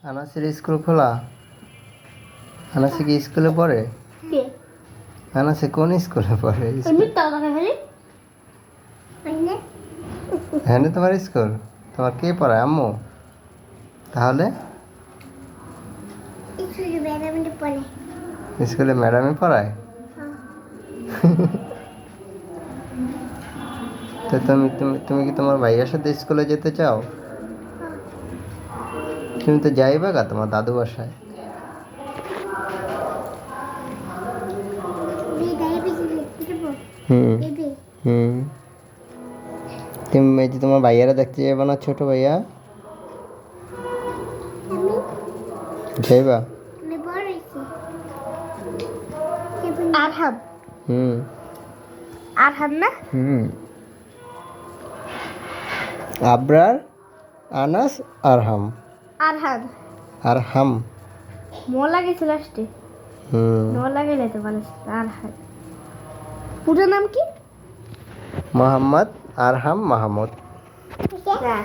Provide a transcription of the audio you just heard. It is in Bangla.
আনাসের স্কুল খোলা? আনাসে কি স্কুলে পড়ে? কে? আনাসে কোন স্কুলে পড়ে? আমি টাকা ফেলি মানে হ্যাঁ তোমার স্কুল, তোমার কে পড়ায়? আম্মু? তাহলে স্কুলে ব্যাডমিন্টন পড়ে। স্কুলে ম্যাডামই পড়ায়? তো তুমি তুমি তুমি কি তোমার ভাইয়ের সাথে স্কুলে যেতে চাও? তুমি তো যাইবা গা তোমার দাদু বাসায়। হুম হুম। তুমি এই যে তোমার ভাইয়ারা দেখতে যাবে না, ছোট ভাইয়া? যাইবা? আরহাম হুম আরহাম না হুম। আবরার, আনাস, আরহাম। আরহাম আরহাম। ম লাগেছে লাস্টে। হুম। ন লাগাইলে তো মানুষ আরহাম। পুরো নাম কি? মোহাম্মদ আরহাম মাহমুদ। না,